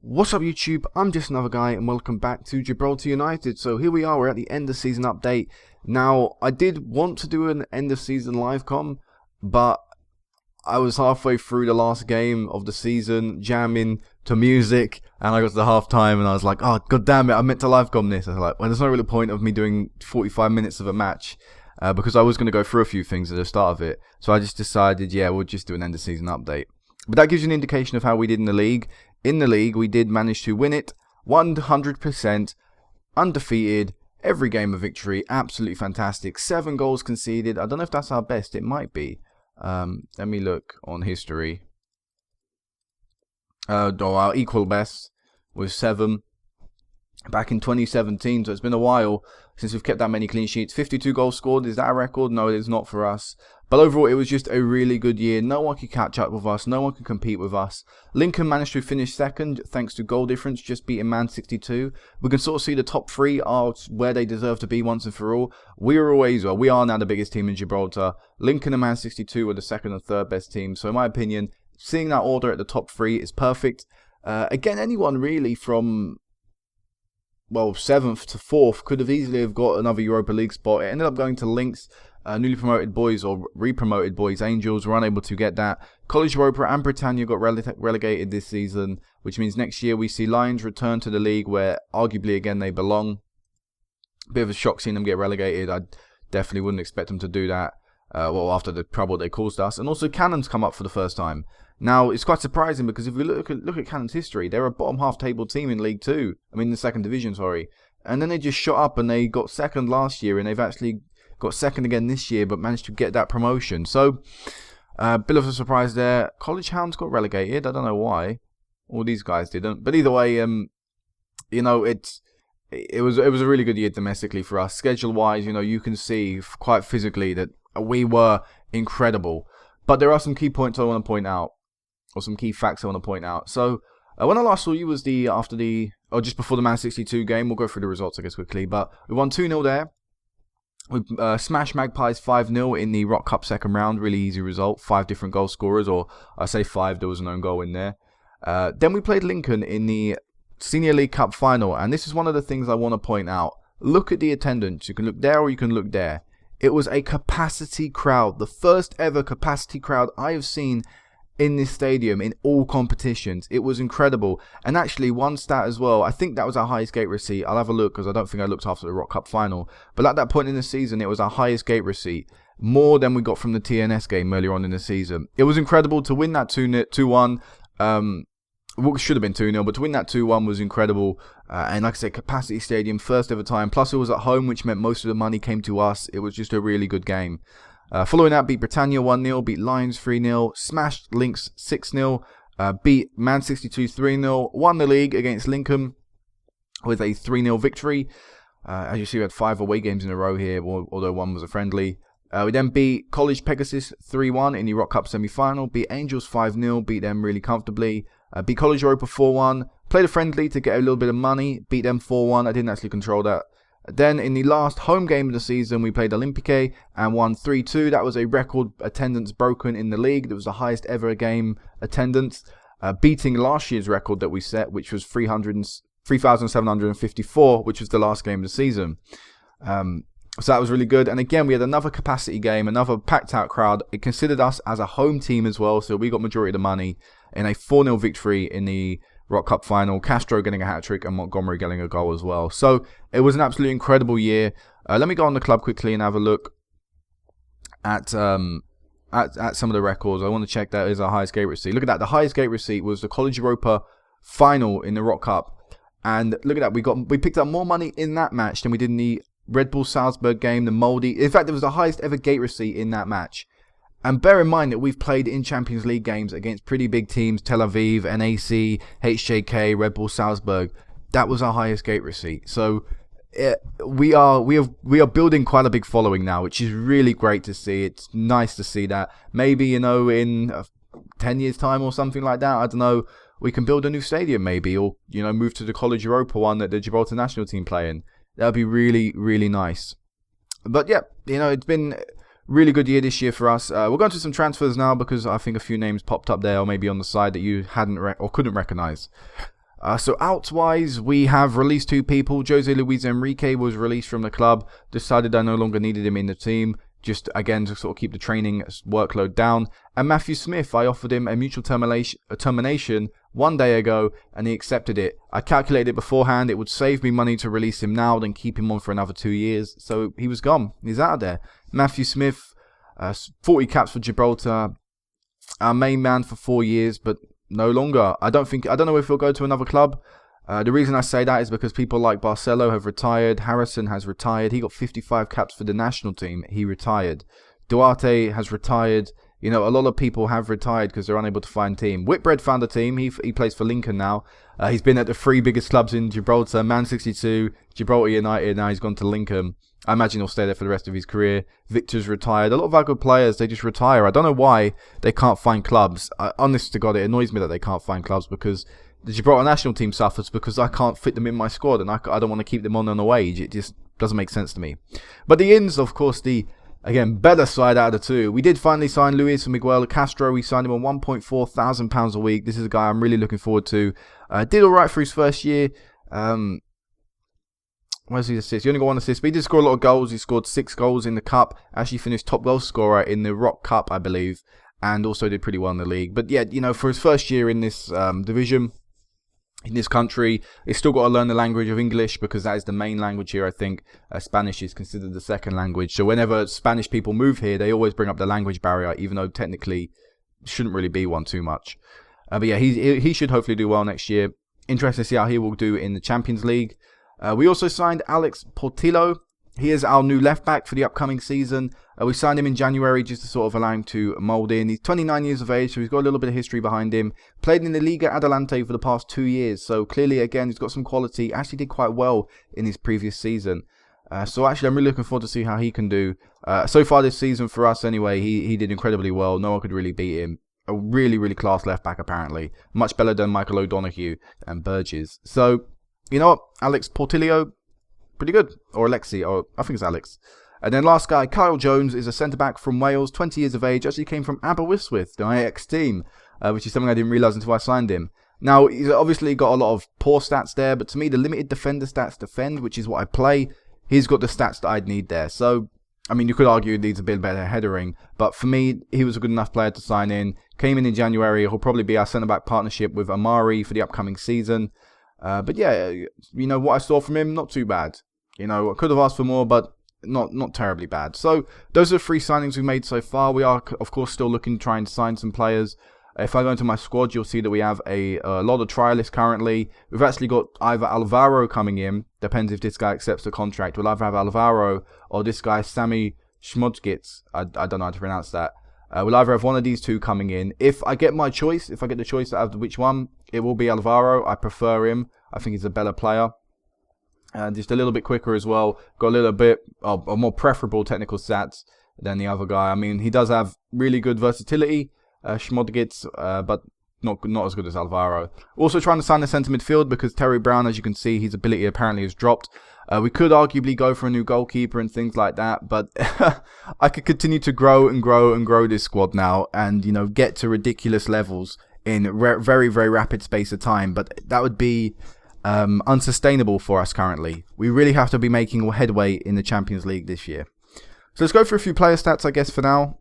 What's up YouTube, I'm just another guy and welcome back to Gibraltar United. So here we are, we're at the end of season update. Now, I did want to do an end of season live com, but I was halfway through the last game of the season, jamming to music, and I got to the half time and I was like, oh god damn it, I meant to live com this. I was like, well, there's no really point of me doing 45 minutes of a match, because I was going to go through a few things at the start of it. So I just decided, yeah, we'll just do an end of season update. But that gives you an indication of how we did in the league. In the league, we did manage to win it 100%, undefeated, every game of victory, absolutely fantastic. 7 goals conceded. I don't know if that's our best. It might be. Let me look on history. Our equal best was 7 back in 2017. So it's been a while since we've kept that many clean sheets. 52 goals scored. Is that a record? No, it is not for us. But overall, it was just a really good year. No one could catch up with us. No one could compete with us. Lincoln managed to finish second thanks to goal difference, just beating Man 62. We can sort of see the top 3 are where they deserve to be once and for all. We are now the biggest team in Gibraltar. Lincoln and Man 62 were the second and third best teams. So in my opinion, seeing that order at the top 3 is perfect. Again, anyone really from, well, 7th to 4th could have easily have got another Europa League spot. It ended up going to Lynx. Newly promoted boys or re-promoted boys, Angels, were unable to get that. College Europa and Britannia got relegated this season, which means next year we see Lions return to the league where arguably again they belong. Bit of a shock seeing them get relegated. I definitely wouldn't expect them to do that, well, after the trouble they caused us. And also Cannons come up for the first time. Now, it's quite surprising because if we look at Cannons' history, they're a bottom half table team in League 2. I mean, the second division, sorry. And then they just shot up and they got second last year and they've actually got second again this year, but managed to get that promotion. So, a bit of a surprise there. College Hounds got relegated. I don't know why. All these guys didn't. But either way, you know, it was a really good year domestically for us. Schedule-wise, you know, you can see quite physically that we were incredible. But there are some key points I want to point out, or some key facts I want to point out. So, when I last saw you was just before the Man 62 game. We'll go through the results, I guess, quickly. But we won 2-0 there. We smashed Magpies 5-0 in the Rock Cup second round. Really easy result. 5 different goal scorers, or I say 5, there was an own goal in there. Then we played Lincoln in the Senior League Cup final, and this is one of the things I want to point out. Look at the attendance. You can look there or you can look there. It was a capacity crowd. The first ever capacity crowd I have seen in this stadium in all competitions. It was incredible. And actually, one stat as well, I think that was our highest gate receipt. I'll have a look because I don't think I looked after the Rock Cup final. But at that point in the season, it was our highest gate receipt, more than we got from the TNS game earlier on in the season. It was incredible to win that 2-1. Well, it should have been 2-0, but to win that 2-1 was incredible. And like I said, capacity stadium, first ever time. Plus it was at home, which meant most of the money came to us. It was just a really good game. Following that, beat Britannia 1-0, beat Lions 3-0, smashed Lynx 6-0, beat Man 62 3-0, won the league against Lincoln with a 3-0 victory. As you see, we had 5 away games in a row here, although one was a friendly. We then beat College Pegasus 3-1 in the Rock Cup semi-final, beat Angels 5-0, beat them really comfortably, beat College Europa 4-1, played a friendly to get a little bit of money, beat them 4-1, I didn't actually control that. Then in the last home game of the season, we played Olympique and won 3-2. That was a record attendance broken in the league. That was the highest ever game attendance, beating last year's record that we set, which was 3,754, which was the last game of the season. So that was really good. And again, we had another capacity game, another packed out crowd. It considered us as a home team as well, so we got majority of the money in a 4-0 victory in the Rock Cup final, Castro getting a hat-trick and Montgomery getting a goal as well. So it was an absolutely incredible year. Let me go on the club quickly and have a look at some of the records. I want to check that is our highest gate receipt. Look at that. The highest gate receipt was the College Europa final in the Rock Cup. And look at that. We picked up more money in that match than we did in the Red Bull Salzburg game, the Moldy. In fact, it was the highest ever gate receipt in that match. And bear in mind that we've played in Champions League games against pretty big teams, Tel Aviv, NAC, HJK, Red Bull Salzburg. That was our highest gate receipt. So we are building quite a big following now, which is really great to see. It's nice to see that. Maybe, you know, in 10 years' time or something like that, I don't know, we can build a new stadium maybe, or, you know, move to the College Europa one that the Gibraltar national team play in. That would be really, really nice. But yeah, you know, it's been really good year this year for us. We're going to some transfers now because I think a few names popped up there or maybe on the side that you hadn't or couldn't recognize. So outs-wise, we have released 2 people. Jose Luis Enrique was released from the club. Decided I no longer needed him in the team. Just, again, to sort of keep the training workload down. And Matthew Smith, I offered him a mutual termination 1 day ago, and he accepted it. I calculated it beforehand. It would save me money to release him now than keep him on for another 2 years. So he was gone. He's out of there. Matthew Smith, 40 caps for Gibraltar. Our main man for 4 years, but no longer. I don't know if he'll go to another club. The reason I say that is because people like Barcelo have retired. Harrison has retired. He got 55 caps for the national team. He retired. Duarte has retired. You know, a lot of people have retired because they're unable to find team. Whitbread found a team. He plays for Lincoln now. He's been at the 3 biggest clubs in Gibraltar. Man 62, Gibraltar United. Now he's gone to Lincoln. I imagine he'll stay there for the rest of his career. Victor's retired. A lot of our good players, they just retire. I don't know why they can't find clubs. Honest to God, it annoys me that they can't find clubs because the Gibraltar national team suffers because I can't fit them in my squad and I don't want to keep them on a wage. It just doesn't make sense to me. But the Inns, of course, again, better side out of the 2. We did finally sign Luis Miguel Castro. We signed him on £1.4 thousand a week. This is a guy I'm really looking forward to. Did all right for his first year. Where's his assist? He only got 1 assist, but he did score a lot of goals. He scored 6 goals in the Cup. Actually finished top goal scorer in the Rock Cup, I believe. And also did pretty well in the league. But yeah, you know, for his first year in this division, in this country, he's still got to learn the language of English because that is the main language here, I think. Spanish is considered the second language. So whenever Spanish people move here, they always bring up the language barrier, even though technically shouldn't really be one too much. But yeah, he should hopefully do well next year. Interesting to see how he will do in the Champions League. We also signed Alex Portillo. He is our new left back for the upcoming season. We signed him in January just to sort of allow him to mould in. He's 29 years of age, so he's got a little bit of history behind him. Played in the Liga Adelante for the past 2 years, so clearly, again, he's got some quality. Actually did quite well in his previous season. So actually, I'm really looking forward to see how he can do. So far this season for us, anyway, he did incredibly well. No one could really beat him. A really, really class left back, apparently. Much better than Michael O'Donoghue and Burgess. So, you know what? Alex Portillo, pretty good. Or Alexi, or I think it's Alex. And then last guy, Kyle Jones, is a centre-back from Wales, 20 years of age. Actually came from Aberystwyth, the Ajax team, which is something I didn't realise until I signed him. Now, he's obviously got a lot of poor stats there, but to me, the limited defender stats defend, which is what I play. He's got the stats that I'd need there. So, I mean, you could argue he needs a bit better headering, but for me, he was a good enough player to sign in. Came in January. He'll probably be our centre-back partnership with Amari for the upcoming season. But yeah, you know, what I saw from him, not too bad. You know, I could have asked for more, but not terribly bad. So those are the 3 signings we've made so far. We are, of course, still looking to try and sign some players. If I go into my squad, you'll see that we have a lot of trialists currently. We've actually got either Alvaro coming in. Depends if this guy accepts the contract. We'll either have Alvaro or this guy, Sami Schmodgitz. I don't know how to pronounce that. We'll either have one of these 2 coming in. If I get my choice, if I get the choice of which one, it will be Alvaro. I prefer him. I think he's a better player. Just a little bit quicker as well. Got a little bit of more preferable technical stats than the other guy. I mean, he does have really good versatility, Schmodgitz, but not as good as Alvaro. Also trying to sign a centre midfield because Terry Brown, as you can see, his ability apparently has dropped. We could arguably go for a new goalkeeper and things like that, but I could continue to grow and grow and grow this squad now and, you know, get to ridiculous levels in very, very rapid space of time. But that would be unsustainable for us currently. We really have to be making headway in the Champions League this year. So let's go for a few player stats, I guess, for now.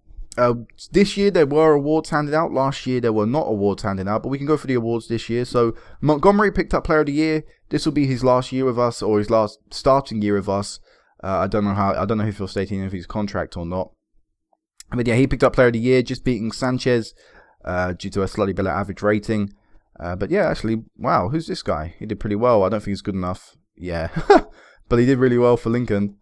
This year there were awards handed out. Last year there were not awards handed out, but we can go for the awards this year. So Montgomery picked up Player of the Year. This will be his last year with us, or his last starting year with us. I don't know if he'll stay in his contract or not. But yeah, he picked up Player of the Year, just beating Sanchez due to a slightly better average rating. But yeah, actually, wow, who's this guy? He did pretty well. I don't think he's good enough. Yeah, but he did really well for Lincoln.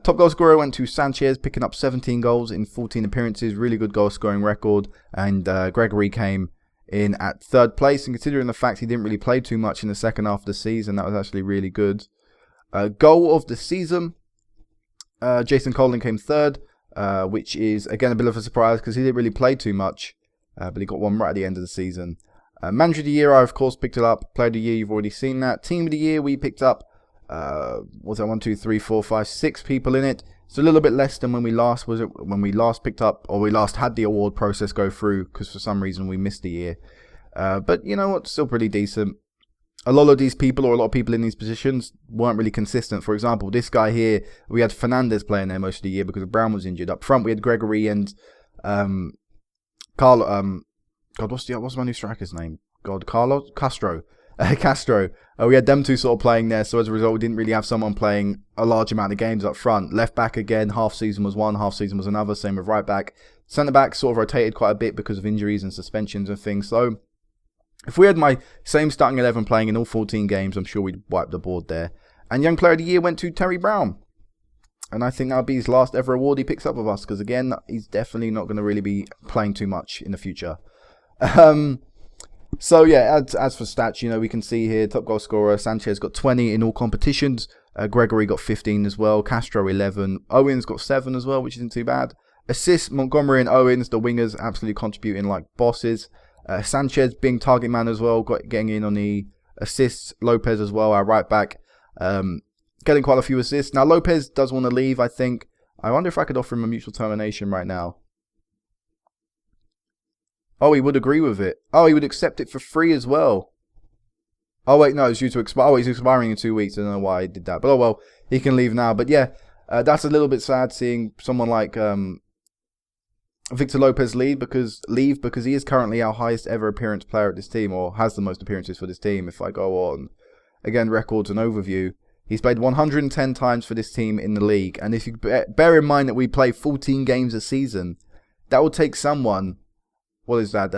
Top goal scorer went to Sanchez, picking up 17 goals in 14 appearances. Really good goal scoring record. And Gregory came in at 3rd place. And considering the fact he didn't really play too much in the second half of the season, that was actually really good. Goal of the season, Jason Colin came 3rd, which is, again, a bit of a surprise because he didn't really play too much. But he got one right at the end of the season. Manager of the Year, I of course picked it up. Player of the Year, you've already seen that. Team of the Year, we picked up, was that 1, 2, 3, 4, 5, 6 people in it. It's a little bit less than when we last picked up, or we last had the award process go through, because for some reason we missed the year. But you know what, still pretty decent. a lot of these people, or a lot of people in these positions, weren't really consistent. For example, this guy here, we had Fernandez playing there most of the year because Brown was injured. Up front, we had Gregory and Carlo. God, what's my new striker's name? God, Carlos Castro. Castro. We had them two sort of playing there, so as a result, we didn't really have someone playing a large amount of games up front. Left back again, half season was one, half season was another. Same with right back. Centre back sort of rotated quite a bit because of injuries and suspensions and things. So if we had my same starting 11 playing in all 14 games, I'm sure we'd wipe the board there. And Young Player of the Year went to Terry Brown. And I think that'll be his last ever award he picks up with us, because again, he's definitely not going to really be playing too much in the future. So yeah, as for stats, you know, we can see here, top goal scorer, Sanchez got 20 in all competitions. Gregory got 15 as well. Castro 11. Owens got 7 as well, which isn't too bad. Assists, Montgomery and Owens, the wingers, absolutely contributing like bosses. Sanchez being target man as well, getting in on the assists. Lopez as well, our right back, getting quite a few assists. Now Lopez does want to leave, I think. I wonder if I could offer him a mutual termination right now. Oh, he would agree with it. Oh, he would accept it for free as well. Oh, wait, no, it's due to expire. Oh, he's expiring in 2 weeks. I don't know why he did that. But, oh, well, he can leave now. But, yeah, that's a little bit sad seeing someone like Victor Lopez leave because he is currently our highest ever appearance player at this team, or has the most appearances for this team. If I go on, again, records and overview, he's played 110 times for this team in the league. And if you bear in mind that we play 14 games a season, that would take someone... What is that?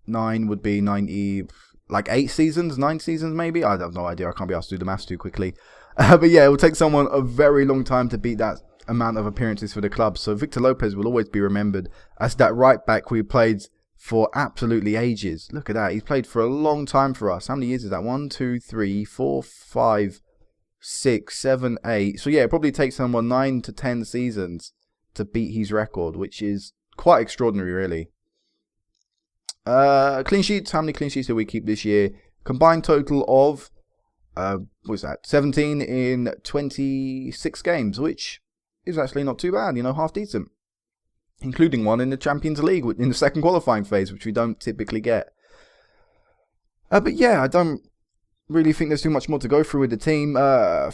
9 would be 90, like 8 seasons, 9 seasons maybe? I have no idea. I can't be asked to do the maths too quickly. But yeah, it will take someone a very long time to beat that amount of appearances for the club. So Victor Lopez will always be remembered as that right back we played for absolutely ages. Look at that. He's played for a long time for us. How many years is that? 1, 2, 3, 4, 5, 6, 7, 8. So yeah, it probably takes someone 9 to 10 seasons to beat his record, which is quite extraordinary, really. Clean sheets. How many clean sheets did we keep this year? Combined total of, what was that? 17 in 26 games, which is actually not too bad, you know, half decent. Including one in the Champions League in the second qualifying phase, which we don't typically get. But yeah, I don't really think there's too much more to go through with the team. Our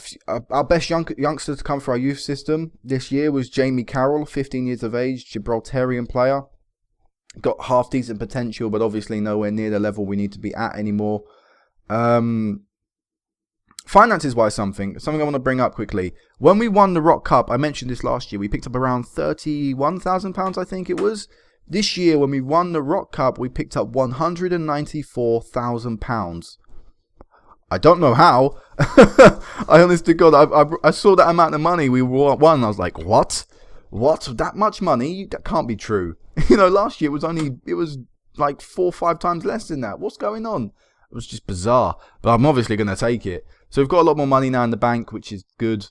best youngster to come for our youth system this year was Jamie Carroll, 15 years of age, Gibraltarian player. Got half decent potential, but obviously nowhere near the level we need to be at anymore. Finances wise, something I want to bring up quickly. When we won the Rock Cup, I mentioned this last year, we picked up around £31,000, I think it was. This year, when we won the Rock Cup, we picked up £194,000. I don't know how. I honestly, God, I saw that amount of money we won. I was like, what? What? That much money? That can't be true. You know, last year it was like 4 or 5 times less than that. What's going on? It was just bizarre. But I'm obviously going to take it. So we've got a lot more money now in the bank, which is good.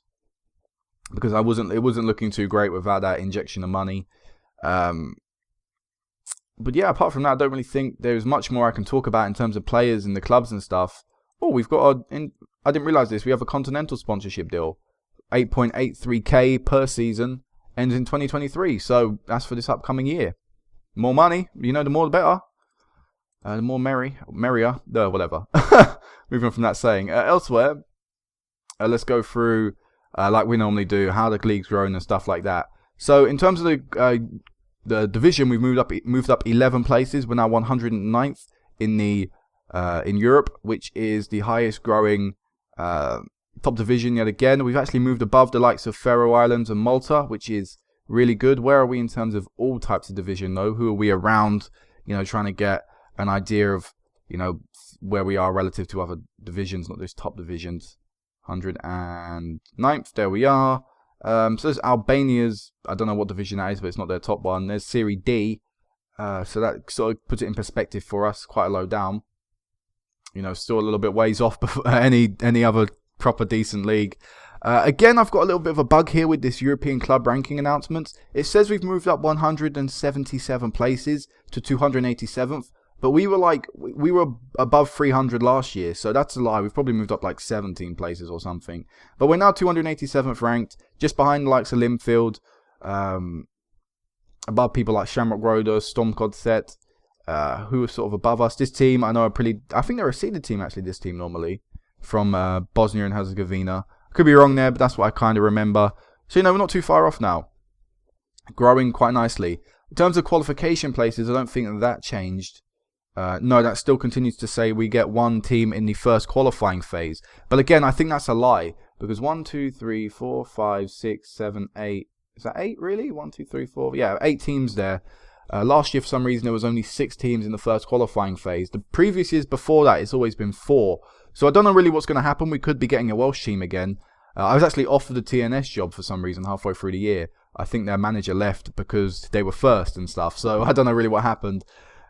Because it wasn't looking too great without that injection of money. But yeah, apart from that, I don't really think there's much more I can talk about in terms of players and the clubs and stuff. Oh, we've got I didn't realise this. We have a Continental sponsorship deal. 8.83k per season. Ends in 2023. So that's for this upcoming year. More money. You know, the more the better. The more merrier. Whatever. Moving on from that saying. Elsewhere, let's go through, like we normally do, how the league's grown and stuff like that. So in terms of the division, we've moved up 11 places. We're now 109th in Europe, which is the highest growing top division yet again. We've actually moved above the likes of Faroe Islands and Malta, which is really good. Where are we in terms of all types of division, though? Who are we around, you know, trying to get an idea of, you know, where we are relative to other divisions, not those top divisions. 109th, there we are. So there's Albania's, I don't know what division that is, but it's not their top one. There's Serie D, so that sort of puts it in perspective for us, quite low down. You know, still a little bit ways off before any other proper decent league. Again, I've got a little bit of a bug here with this European club ranking announcements. It says we've moved up 177 places to 287th, but we were above 300 last year, so that's a lie. We've probably moved up like 17 places or something. But we're now 287th ranked, just behind the likes of Linfield, above people like Shamrock Roda, Stormcod Set, who are sort of above us. This team, I think they're a seeded team actually, this team normally, from Bosnia and Herzegovina. I could be wrong there, but that's what I kind of remember. So, we're not too far off now. Growing quite nicely. In terms of qualification places, I don't think that changed. No, that still continues to say we get one team in the first qualifying phase. But again, I think that's a lie. Because 1, 2, 3, 4, 5, 6, 7, 8. Is that 8 really? 1, 2, 3, 4. Yeah, 8 teams there. Last year, for some reason, there was only 6 teams in the first qualifying phase. The previous years before that, it's always been 4. So I don't know really what's going to happen. We could be getting a Welsh team again. I was actually offered the TNS job for some reason halfway through the year. I think their manager left because they were first and stuff. So I don't know really what happened.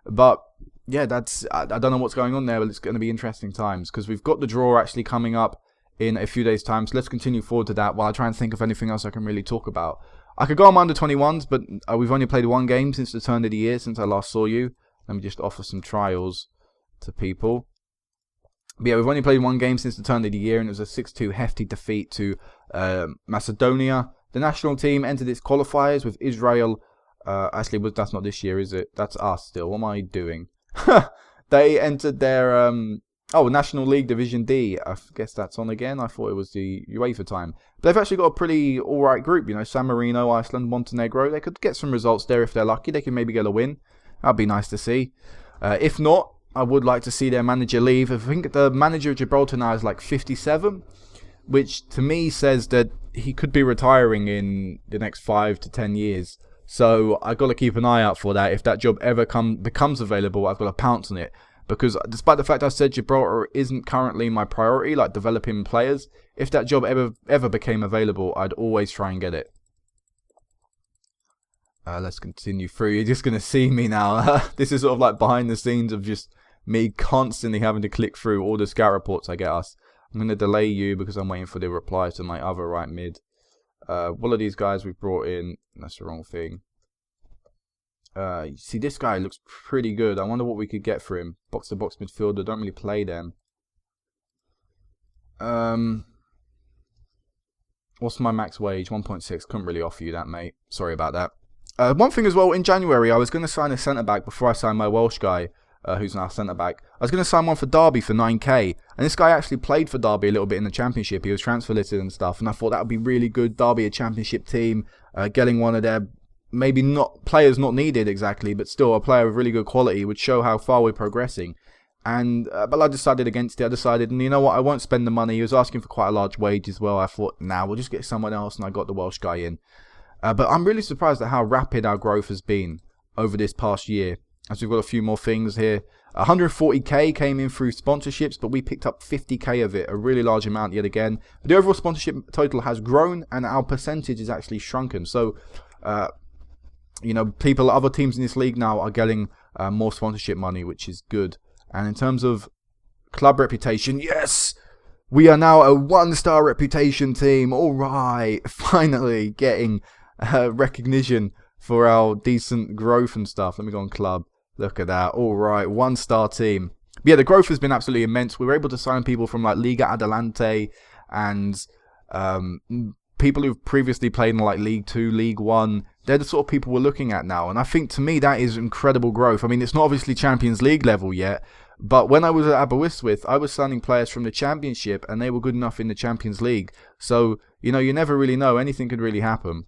But yeah, I don't know what's going on there, but it's going to be interesting times because we've got the draw actually coming up in a few days' time. So let's continue forward to that while I try and think of anything else I can really talk about. I could go on my under-21s, but we've only played 1 game since the turn of the year, since I last saw you. Let me just offer some trials to people. But yeah, we've only played 1 game since the turn of the year, and it was a 6-2 hefty defeat to Macedonia. The national team entered its qualifiers with Israel. Actually, that's not this year, is it? That's us still. What am I doing? They entered their National League Division D. I guess that's on again. I thought it was the UEFA time. But they've actually got a pretty alright group. San Marino, Iceland, Montenegro. They could get some results there if they're lucky. They can maybe get a win. That'd be nice to see. If not, I would like to see their manager leave. I think the manager of Gibraltar now is like 57, which to me says that he could be retiring in the next 5 to 10 years. So I've got to keep an eye out for that. If that job ever becomes available, I've got to pounce on it. Because despite the fact I said Gibraltar isn't currently my priority, like developing players, if that job ever became available, I'd always try and get it. Let's continue through. You're just going to see me now. This is sort of like behind the scenes of just me constantly having to click through all the scout reports I get us. I'm going to delay you because I'm waiting for the reply to my other right mid. One of these guys we've brought in. That's the wrong thing. You see, this guy looks pretty good. I wonder what we could get for him. Box-to-box midfielder. Don't really play them. What's my max wage? 1.6. Couldn't really offer you that, mate. Sorry about that. One thing as well, in January, I was going to sign a centre-back before I signed my Welsh guy, who's now centre-back. I was going to sign one for Derby for 9k. And this guy actually played for Derby a little bit in the Championship. He was transfer listed and stuff. And I thought that would be really good. Derby, a Championship team. Getting one of their, maybe not players not needed exactly, but still a player of really good quality would show how far we're progressing. And but I decided against it. I decided, and you know what, I won't spend the money. He was asking for quite a large wage as well. I thought, we'll just get someone else, and I got the Welsh guy in. But I'm really surprised at how rapid our growth has been over this past year. As we've got a few more things here. 140k came in through sponsorships, but we picked up 50k of it, a really large amount yet again. But the overall sponsorship total has grown, and our percentage is actually shrunken. So, other teams in this league now are getting more sponsorship money, which is good. And in terms of club reputation, yes, we are now a 1-star reputation team. All right, finally getting recognition for our decent growth and stuff. Let me go on club. Look at that. All right, 1-star team. But yeah, the growth has been absolutely immense. We were able to sign people from like Liga Adelante and people who've previously played in like League 2, League 1. They're the sort of people we're looking at now. And I think to me that is incredible growth. I mean, it's not obviously Champions League level yet. But when I was at Aberystwyth, I was signing players from the Championship and they were good enough in the Champions League. So, you never really know. Anything could really happen.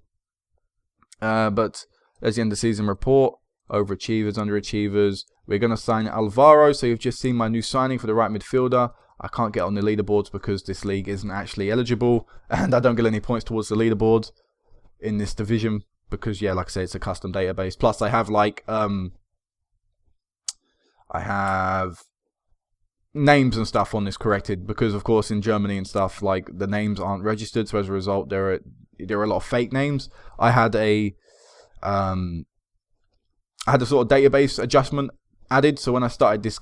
But there's the end of season report. Overachievers, underachievers. We're going to sign Alvaro. So you've just seen my new signing for the right midfielder. I can't get on the leaderboards because this league isn't actually eligible. And I don't get any points towards the leaderboards in this division. Because, yeah, like I say, it's a custom database. Plus, I have, I have names and stuff on this corrected. Because, of course, in Germany and stuff, the names aren't registered. So, as a result, there are a lot of fake names. I had a sort of database adjustment added. So, when I started this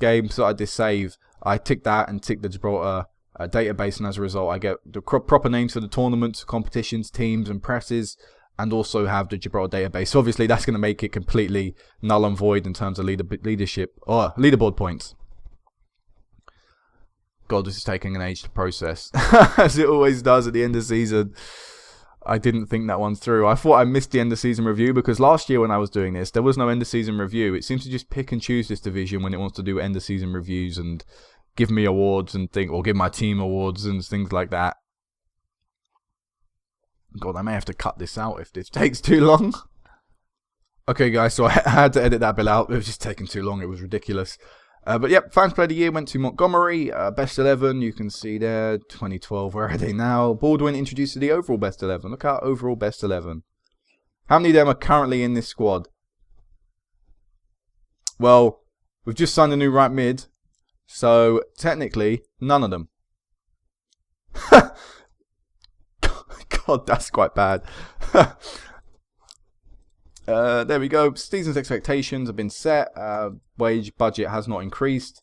save, I ticked that and ticked the Gibraltar database. And, as a result, I get the proper names for the tournaments, competitions, teams, and presses. And also have the Gibraltar database. So obviously that's going to make it completely null and void in terms of leadership or leaderboard points. God, this is taking an age to process, as it always does at the end of the season. I didn't think that one through. I thought I missed the end of season review because last year when I was doing this, there was no end of season review. It seems to just pick and choose this division when it wants to do end of season reviews and give me awards and or give my team awards and things like that. God, I may have to cut this out if this takes too long. Okay, guys, so I had to edit that bit out. It was just taking too long. It was ridiculous. But yep, Fans Player of the Year went to Montgomery. Best 11, you can see there. 2012, where are they now? Baldwin introduced to the overall Best 11. Look out, overall Best 11. How many of them are currently in this squad? Well, we've just signed a new right mid. So, technically, none of them. God, that's quite bad. There we go. Season's expectations have been set. Wage budget has not increased.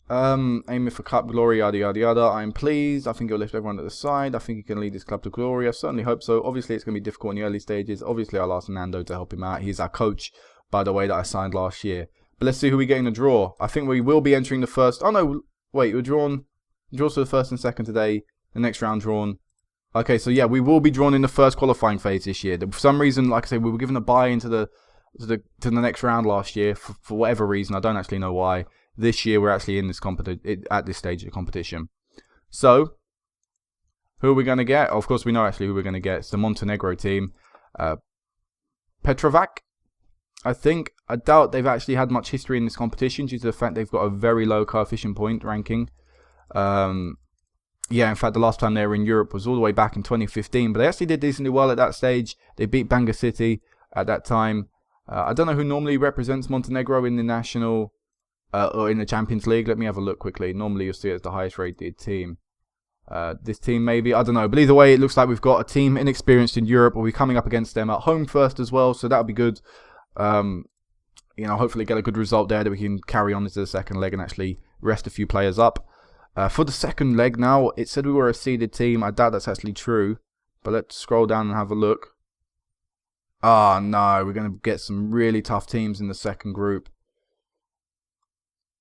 Aiming for cup glory, yada yada yada. I'm pleased. I think he'll lift everyone at the side. I think he can lead this club to glory. I certainly hope so. Obviously, it's going to be difficult in the early stages. Obviously, I'll ask Nando to help him out. He's our coach, by the way, that I signed last year. But let's see who we get in the draw. I think we will be entering the first. Oh no, wait, we're drawn. Draws for the first and second today. The next round drawn. Okay, so yeah, we will be drawn in the first qualifying phase this year. For some reason, like I say, we were given a buy into the next round last year for whatever reason. I don't actually know why. This year we're actually in this at this stage of the competition. So, who are we going to get? Oh, of course, we know actually who we're going to get. It's the Montenegro team. Petrovac, I think. I doubt they've actually had much history in this competition due to the fact they've got a very low coefficient point ranking. Yeah, in fact, the last time they were in Europe was all the way back in 2015. But they actually did decently well at that stage. They beat Bangor City at that time. I don't know who normally represents Montenegro in the national or in the Champions League. Let me have a look quickly. Normally, you'll see it as the highest rated team. This team, maybe. I don't know. But either way, it looks like we've got a team inexperienced in Europe. We'll be coming up against them at home first as well. So that'll be good. Hopefully get a good result there that we can carry on into the second leg and actually rest a few players up. For the second leg now, it said we were a seeded team. I doubt that's actually true. But let's scroll down and have a look. Oh no, we're going to get some really tough teams in the second group.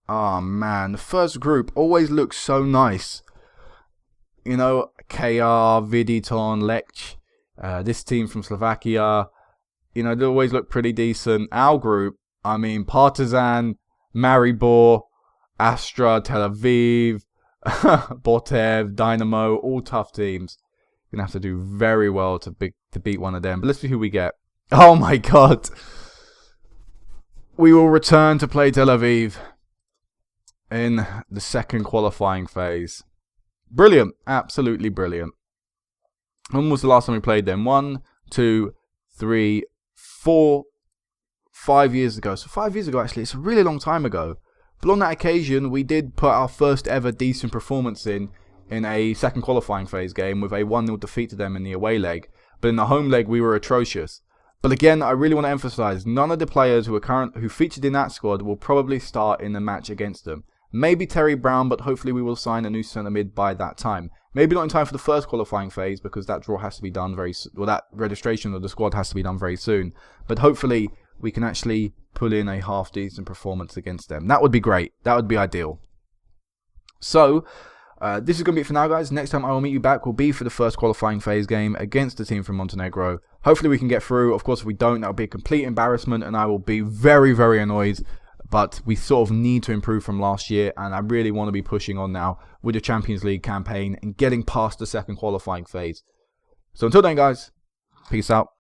Oh man, the first group always looks so nice. You know, KR, Viditon, Lech, this team from Slovakia. You know, they always look pretty decent. Our group, I mean, Partizan, Maribor, Astra, Tel Aviv, Botev, Dynamo, all tough teams. You're going to have to do very well to beat one of them. But let's see who we get. Oh my god. We will return to play Tel Aviv in the second qualifying phase. Brilliant. Absolutely brilliant. When was the last time we played them? 1, 2, 3, 4, 5 years ago. So 5 years ago, actually. It's a really long time ago. But on that occasion, we did put our first ever decent performance in a second qualifying phase game with a 1-0 defeat to them in the away leg. But in the home leg, we were atrocious. But again, I really want to emphasize, none of the players who featured in that squad will probably start in the match against them. Maybe Terry Brown, but hopefully we will sign a new centre mid by that time. Maybe not in time for the first qualifying phase because that draw has to be done that registration of the squad has to be done very soon. But hopefully we can actually pull in a half decent performance against them. That would be great. That would be ideal. So, this is going to be it for now, guys. Next time I will meet you back will be for the first qualifying phase game against the team from Montenegro. Hopefully we can get through. Of course, if we don't, that will be a complete embarrassment and I will be very, very annoyed. But we sort of need to improve from last year and I really want to be pushing on now with the Champions League campaign and getting past the second qualifying phase. So until then, guys, peace out.